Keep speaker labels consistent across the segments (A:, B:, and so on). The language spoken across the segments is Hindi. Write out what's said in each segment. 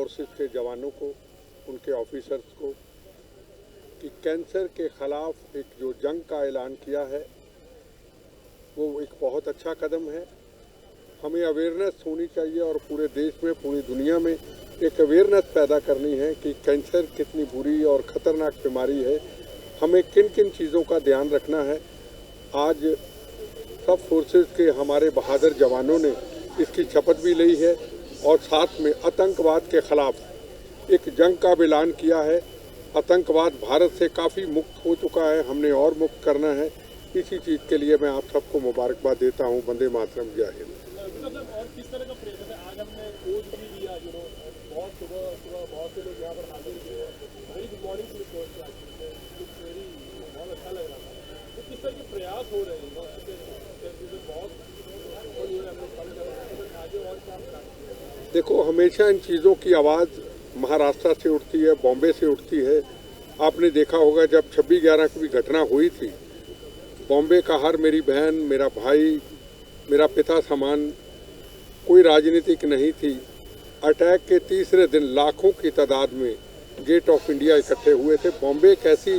A: फोर्सेस के जवानों को, उनके ऑफिसर्स को कि कैंसर के ख़िलाफ़ एक जो जंग का ऐलान किया है वो एक बहुत अच्छा कदम है। हमें अवेयरनेस होनी चाहिए और पूरे देश में, पूरी दुनिया में एक अवेयरनेस पैदा करनी है कि कैंसर कितनी बुरी और ख़तरनाक बीमारी है, हमें किन किन चीज़ों का ध्यान रखना है। आज सब फोर्सेस के हमारे बहादुर जवानों ने इसकी शपथ भी ली है और साथ में आतंकवाद के ख़िलाफ़ एक जंग का ऐलान किया है। आतंकवाद भारत से काफ़ी मुक्त हो चुका है, हमने और मुक्त करना है। इसी चीज़ के लिए मैं आप सबको मुबारकबाद देता हूँ। वंदे मातरम, जय हिंद।
B: और किस तरह का प्रयास है? आज हमने कोच भी लिया, बहुत सुबह बहुत से लोग यहाँ पर हाजिर हुए। Very good morning to coach, बहुत अच्छा लग रहा था। तो किस तरह के प्रयास हो रहे हैं? बहुत आगे और क्या?
A: देखो, हमेशा इन चीज़ों की आवाज़ महाराष्ट्र से उठती है, बॉम्बे से उठती है। आपने देखा होगा जब 26/11 की भी घटना हुई थी, बॉम्बे का हर मेरी बहन, मेरा भाई, मेरा पिता समान, कोई राजनीतिक नहीं थी। अटैक के तीसरे दिन लाखों की तादाद में गेट ऑफ इंडिया इकट्ठे हुए थे। बॉम्बे एक ऐसी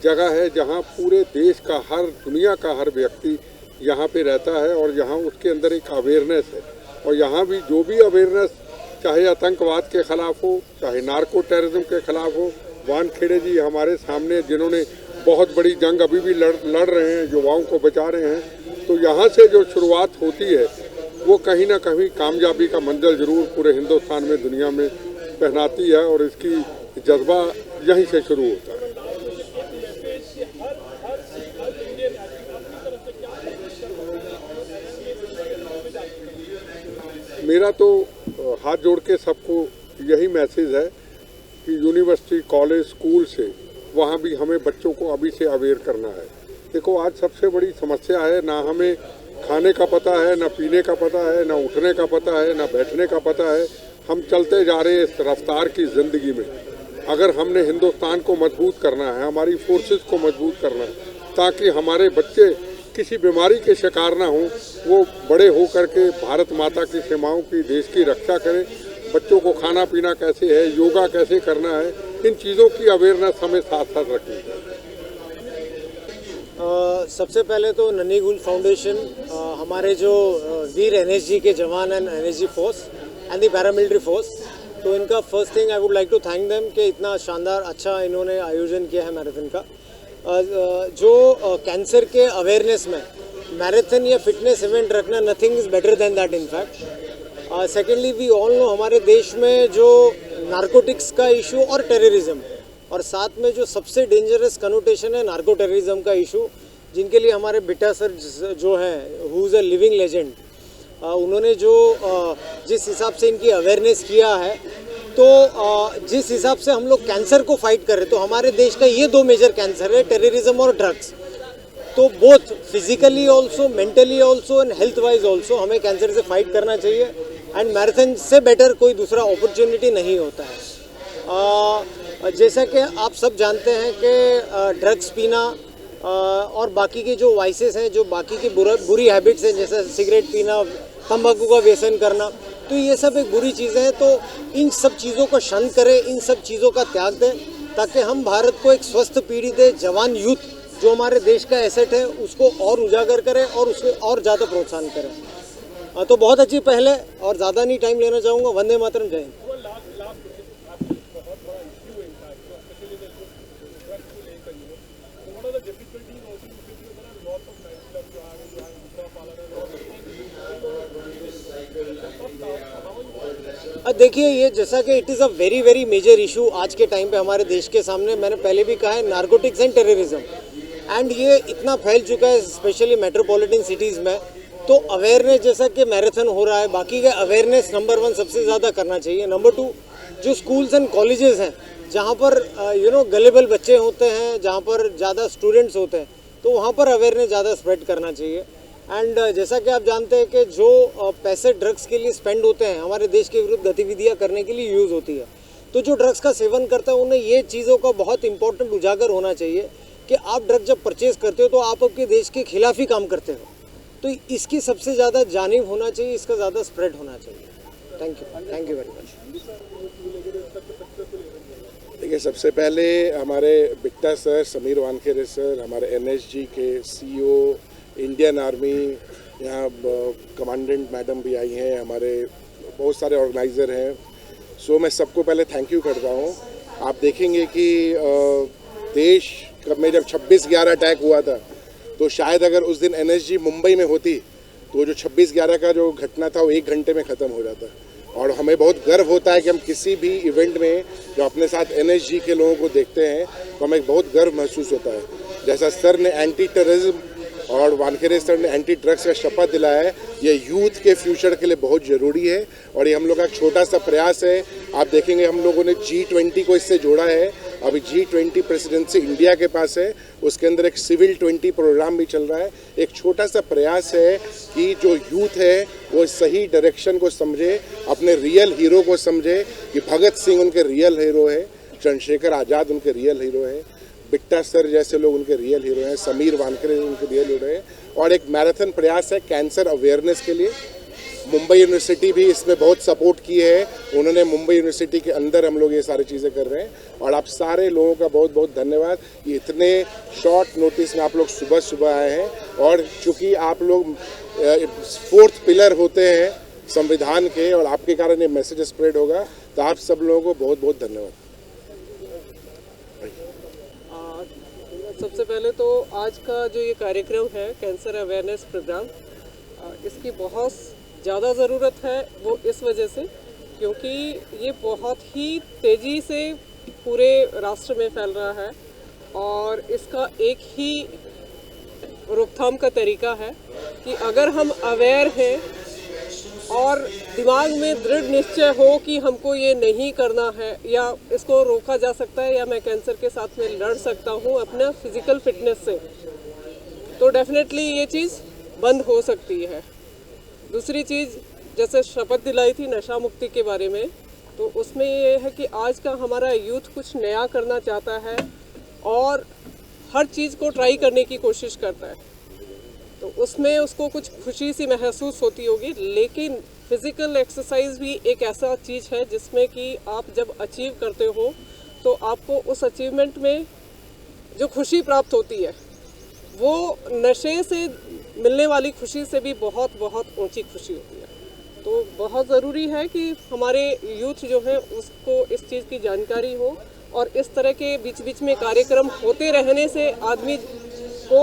A: जगह है जहां पूरे देश का, हर दुनिया का हर व्यक्ति यहां पे रहता है और यहां उसके अंदर एक अवेयरनेस है। और यहां भी जो भी अवेयरनेस, चाहे आतंकवाद के ख़िलाफ़ हो, चाहे नार्को टेररिज्म के ख़िलाफ़ हो, वानखेड़े जी हमारे सामने जिन्होंने बहुत बड़ी जंग अभी भी लड़ रहे हैं, युवाओं को बचा रहे हैं। तो यहाँ से जो शुरुआत होती है वो कहीं ना कहीं कामयाबी का मंजिल ज़रूर पूरे हिंदुस्तान में, दुनिया में पहनाती है और इसकी जज्बा यहीं से शुरू होता है। मेरा तो हाथ जोड़ के सबको यही मैसेज है कि यूनिवर्सिटी, कॉलेज, स्कूल से वहाँ भी हमें बच्चों को अभी से अवेयर करना है। देखो, आज सबसे बड़ी समस्या है, ना हमें खाने का पता है, ना पीने का पता है, ना उठने का पता है, ना बैठने का पता है। हम चलते जा रहे हैं इस रफ्तार की ज़िंदगी में। अगर हमने हिंदुस्तान को मजबूत करना है, हमारी फोर्सेस को मजबूत करना है, ताकि हमारे बच्चे किसी बीमारी के शिकार ना हों, वो बड़े हो करके भारत माता की सीमाओं की, देश की रक्षा करें। बच्चों को खाना पीना कैसे है, योगा कैसे करना है, इन चीज़ों की अवेयरनेस हमें साथ साथ रखनी है।
C: सबसे पहले तो नन्ही गुल फाउंडेशन, हमारे जो वीर एनएसजी के जवान हैं, NSG force and the paramilitary force, तो इनका first thing I would like to thank them कि इतना शानदार अच्छा इन्होंने आयोजन किया है मैराथन का। जो कैंसर के अवेयरनेस में मैराथन या फिटनेस इवेंट रखना, nothing is better than that in fact. Secondly, we all know हमारे देश में जो नारकोटिक्स का इशू और टेररिज्म, और साथ में जो सबसे डेंजरस कनोटेशन है नार्को टेररिज्म का इशू, जिनके लिए हमारे बिट्टा सर जो हैं, who is a living legend, उन्होंने जो जिस हिसाब से इनकी अवेयरनेस किया है, तो जिस हिसाब से हम लोग कैंसर को फाइट कर रहे हैं, तो हमारे देश का ये दो मेजर कैंसर है, टेररिज्म और ड्रग्स। तो both physically also, mentally also and health wise also हमें कैंसर से फाइट करना चाहिए। एंड मैराथन से बेटर कोई दूसरा अपॉर्चुनिटी नहीं होता है। जैसा कि आप सब जानते हैं कि ड्रग्स पीना और बाकी के जो वाइसेस हैं, जो बाकी की बुरी हैबिट्स हैं, जैसे सिगरेट पीना, तंबाकू का व्यसन करना, तो ये सब एक बुरी चीज़ें हैं। तो इन सब चीज़ों को शंत करें, इन सब चीज़ों का त्याग दें, ताकि हम भारत को एक स्वस्थ पीढ़ी दें, जवान यूथ जो हमारे देश का एसेट है उसको और उजागर करें और उसको और ज़्यादा प्रोत्साहन करें। तो बहुत अच्छी पहल है और ज़्यादा नहीं टाइम लेना चाहूँगा। वंदे मातरम, जय हिंद। देखिए, ये जैसा कि it is a very very major issue आज के टाइम पे हमारे देश के सामने। मैंने पहले भी कहा है, नारकोटिक्स एंड टेररिज्म, एंड ये इतना फैल चुका है स्पेशली मेट्रोपॉलिटन सिटीज़ में। तो अवेयरनेस, जैसा कि मैराथन हो रहा है, बाकी का अवेयरनेस नंबर 1 सबसे ज़्यादा करना चाहिए। नंबर 2, जो स्कूल्स एंड कॉलेजेस हैं जहाँ पर गलेबल बच्चे होते हैं, जहाँ पर ज़्यादा स्टूडेंट्स होते हैं, तो वहाँ पर अवेयरनेस ज़्यादा स्प्रेड करना चाहिए। एंड जैसा कि आप जानते हैं कि जो पैसे ड्रग्स के लिए स्पेंड होते हैं, हमारे देश के विरुद्ध गतिविधियाँ करने के लिए यूज़ होती है। तो जो ड्रग्स का सेवन करता है, उन्हें ये चीज़ों का बहुत इंपॉर्टेंट उजागर होना चाहिए कि आप ड्रग जब परचेज़ करते हो तो आप आपके देश के खिलाफ ही काम करते हो। तो इसकी सबसे ज़्यादा जानिब होना चाहिए, इसका ज़्यादा स्प्रेड होना चाहिए। Thank you very much.
D: देखिए, सबसे पहले हमारे बिट्टा सर, समीर वानखेड़े सर, हमारे एनएसजी के सीईओ, इंडियन आर्मी, यहाँ कमांडेंट मैडम भी आई हैं, हमारे बहुत सारे ऑर्गेनाइज़र हैं। सो मैं सबको पहले थैंक यू करता हूँ। आप देखेंगे कि देश में जब 26/11 अटैक हुआ था, तो शायद अगर उस दिन एनएसजी मुंबई में होती तो जो 26/11 का जो घटना था वो 1 घंटे में ख़त्म हो जाता। और हमें बहुत गर्व होता है कि हम किसी भी इवेंट में जो अपने साथ एनएसजी के लोगों को देखते हैं तो हमें बहुत गर्व महसूस होता है। जैसा सर ने एंटी टेररिज्म और वानखेड़े सर ने एंटी ड्रग्स का शपथ दिलाया है, ये यूथ के फ्यूचर के लिए बहुत ज़रूरी है। और ये हम लोग का एक छोटा सा प्रयास है। आप देखेंगे हम लोगों ने G20 को इससे जोड़ा है। अभी G20 प्रेसिडेंसी इंडिया के पास है, उसके अंदर एक सिविल 20 प्रोग्राम भी चल रहा है। एक छोटा सा प्रयास है कि जो यूथ है वो सही डायरेक्शन को समझे, अपने रियल हीरो को समझे कि भगत सिंह उनके रियल हीरो है, चंद्रशेखर आज़ाद उनके रियल हीरो है, बिट्टा सर जैसे लोग उनके रियल हीरो हैं, समीर वानखेड़े उनके रियल हीरो हैं। और एक मैराथन प्रयास है कैंसर अवेयरनेस के लिए। मुंबई यूनिवर्सिटी भी इसमें बहुत सपोर्ट की है। उन्होंने मुंबई यूनिवर्सिटी के अंदर हम लोग ये सारी चीज़ें कर रहे हैं। और आप सारे लोगों का बहुत बहुत धन्यवाद कि इतने शॉर्ट नोटिस में आप लोग सुबह सुबह आए हैं। और चूँकि आप लोग 4th पिलर होते हैं संविधान के और आपके कारण ये मैसेज स्प्रेड होगा, तो आप सब लोगों को बहुत बहुत धन्यवाद।
E: सबसे पहले तो आज का जो ये कार्यक्रम है कैंसर अवेयरनेस प्रोग्राम, इसकी बहुत ज़्यादा ज़रूरत है। वो इस वजह से क्योंकि ये बहुत ही तेज़ी से पूरे राष्ट्र में फैल रहा है और इसका एक ही रोकथाम का तरीका है कि अगर हम अवेयर हैं और दिमाग में दृढ़ निश्चय हो कि हमको ये नहीं करना है या इसको रोका जा सकता है या मैं कैंसर के साथ में लड़ सकता हूँ अपना फिजिकल फिटनेस से, तो डेफिनेटली ये चीज़ बंद हो सकती है। दूसरी चीज़, जैसे शपथ दिलाई थी नशा मुक्ति के बारे में, तो उसमें ये है कि आज का हमारा यूथ कुछ नया करना चाहता है और हर चीज़ को ट्राई करने की कोशिश करता है, तो उसमें उसको कुछ खुशी सी महसूस होती होगी। लेकिन फिज़िकल एक्सरसाइज भी एक ऐसा चीज़ है जिसमें कि आप जब अचीव करते हो तो आपको उस अचीवमेंट में जो खुशी प्राप्त होती है वो नशे से मिलने वाली खुशी से भी बहुत बहुत ऊंची खुशी होती है। तो बहुत ज़रूरी है कि हमारे यूथ जो है उसको इस चीज़ की जानकारी हो और इस तरह के बीच बीच में कार्यक्रम होते रहने से आदमी को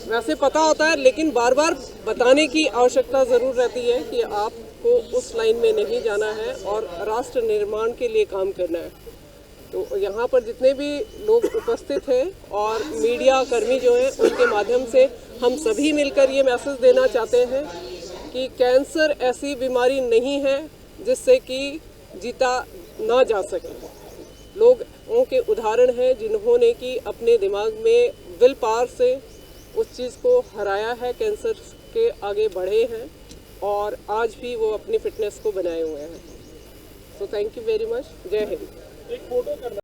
E: वैसे पता होता है, लेकिन बार बार बताने की आवश्यकता ज़रूर रहती है कि आपको उस लाइन में नहीं जाना है और राष्ट्र निर्माण के लिए काम करना है। तो यहाँ पर जितने भी लोग उपस्थित हैं और मीडिया कर्मी जो हैं उनके माध्यम से हम सभी मिलकर ये मैसेज देना चाहते हैं कि कैंसर ऐसी बीमारी नहीं है जिससे कि जीता ना जा सके। लोगों के उदाहरण हैं जिन्होंने कि अपने दिमाग में विल पावर से उस चीज़ को हराया है, कैंसर के आगे बढ़े हैं और आज भी वो अपनी फिटनेस को बनाए हुए हैं। तो थैंक यू वेरी मच। जय हिंद।
B: एक फोटो करना